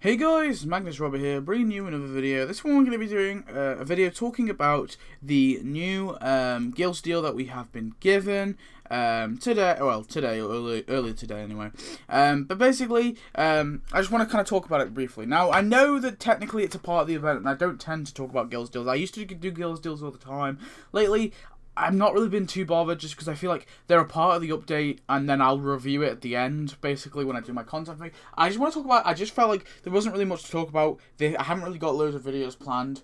Hey guys, Magnus here, bringing you another video. This one we're going to be doing a video talking about the new guild deal that we have been given today, earlier today anyway. But basically, I just want to kind of talk about it briefly. Now, I know that technically it's a part of the event, and I don't tend to talk about guild deals. I used to do guild deals all the time. Lately, I've not really been too bothered just because I feel like they're a part of the update and then I'll review it at the end, basically, when I do my content thing. I just want to talk about, I just felt like there wasn't really much to talk about. I haven't really got loads of videos planned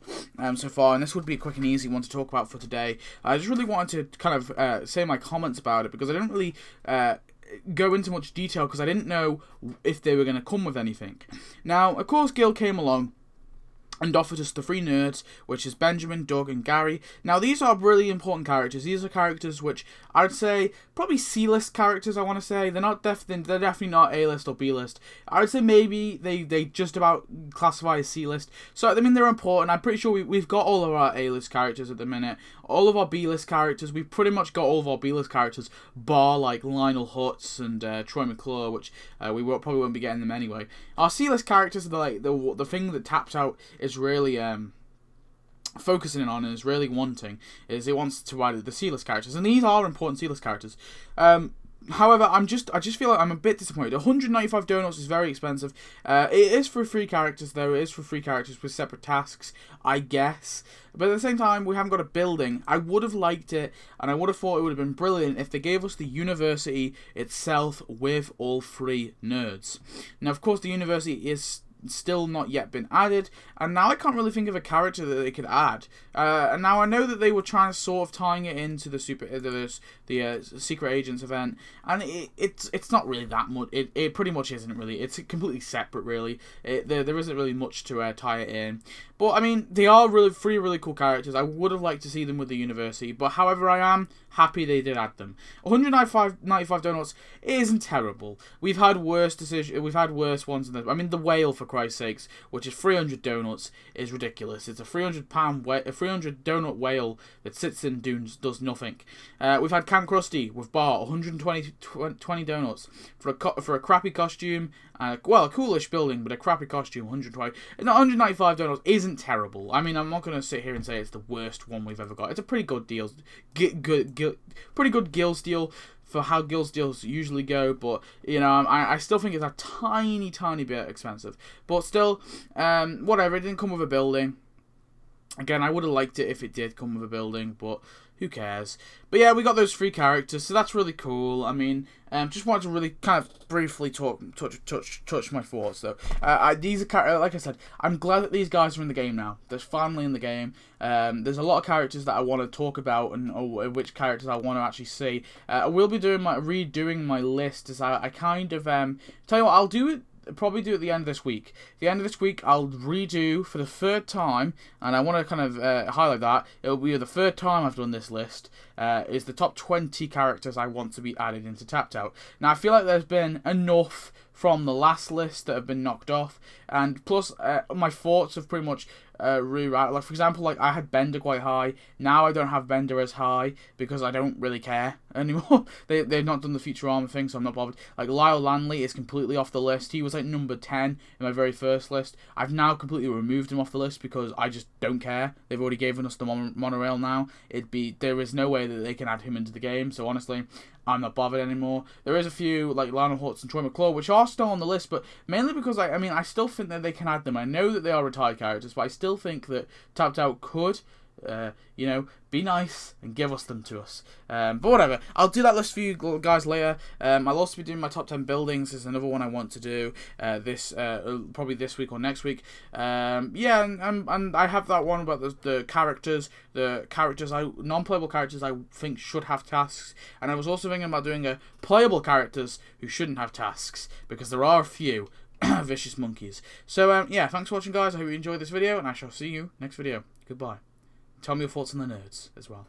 so far, and this would be a quick and easy one to talk about for today. I just really wanted to kind of say my comments about it because I didn't really go into much detail because I didn't know if they were going to come with anything. Now, of course, Guild came along and offered us the three nerds, which is Benjamin, Doug, and Gary. Now, these are really important characters. These are characters which I'd say probably C-list characters. I want to say they're definitely not A-list or B-list. I would say maybe they just about classify as C-list. So I mean they're important. I'm pretty sure we've got all of our A-list characters at the minute. All of our B-list characters. We've pretty much got all of our B-list characters, bar like Lionel Hutz and Troy McClure, which we probably won't be getting them anyway. Our C-list characters are like the thing that Tapped Out is really focusing on and is really wanting, is it wants to add the C-list characters, and these are important C-list characters. However, I just feel like I'm a bit disappointed. 195 donuts is very expensive. It is for free characters, though. It is for free characters with separate tasks, I guess. But at the same time, we haven't got a building. I would have liked it, and I would have thought it would have been brilliant if they gave us the university itself with all three nerds. Now, of course, the university is still not yet been added, and now I can't really think of a character that they could add. And now I know that they were trying to sort of tying it into the Secret Agents event, and it's not really that much. It pretty much isn't really. It's completely separate, really. There isn't really much to tie it in. But I mean, they are three really cool characters. I would have liked to see them with the university, but however, I am happy they did add them. 195 donuts isn't terrible. We've had worse ones than that. I mean, the whale, for Christ's sakes, which is 300 donuts, is ridiculous. It's a 300 donut whale that sits in dunes, does nothing. We've had Camp Krusty with Bart, 120 donuts for a crappy costume. A coolish building, but a crappy costume, 120. 195 donuts isn't terrible. I mean, I'm not going to sit here and say it's the worst one we've ever got. It's a pretty good deal. Pretty good guild deal for how guild deals usually go, but you know, I still think it's a tiny bit expensive. But still, whatever. It didn't come with a building. Again, I would have liked it if it did come with a building, but who cares? But yeah, we got those three characters, so that's really cool. I mean, just wanted to really kind of briefly touch my thoughts, though. These are, like I said, I'm glad that these guys are in the game now. They're finally in the game. There's a lot of characters that I want to talk about, and which characters I want to actually see. I will be redoing my list, as I kind of tell you what, I'll do it. Probably do it at the end of this week. The end of this week, I'll redo for the third time, and I want to kind of highlight that. It'll be the third time I've done this list. Is the top 20 characters I want to be added into Tapped Out. Now, I feel like there's been enough from the last list that have been knocked off, and plus my thoughts have pretty much rewrite. Like, for example, like I had Bender quite high. Now I don't have Bender as high because I don't really care anymore. They've not done the Futurama thing, so I'm not bothered. Like Lyle Lanley is completely off the list. He was like number 10 in my very first list. I've now completely removed him off the list because I just don't care. They've already given us the monorail now. There is no way that they can add him into the game. So honestly, I'm not bothered anymore. There is a few like Lionel Hutz and Troy McClure which are still on the list, but mainly because I still think that they can add them. I know that they are retired characters, but I still think that Tapped Out could, be nice and give them to us. But whatever, I'll do that list for you guys later. I'll also be doing my top 10 buildings. There's another one I want to do probably this week or next week. And I have that one about the characters. Non-playable characters I think should have tasks. And I was also thinking about doing playable characters who shouldn't have tasks, because there are a few vicious monkeys. So yeah, thanks for watching, guys. I hope you enjoyed this video, and I shall see you next video. Goodbye. Tell me your thoughts on the nerds as well.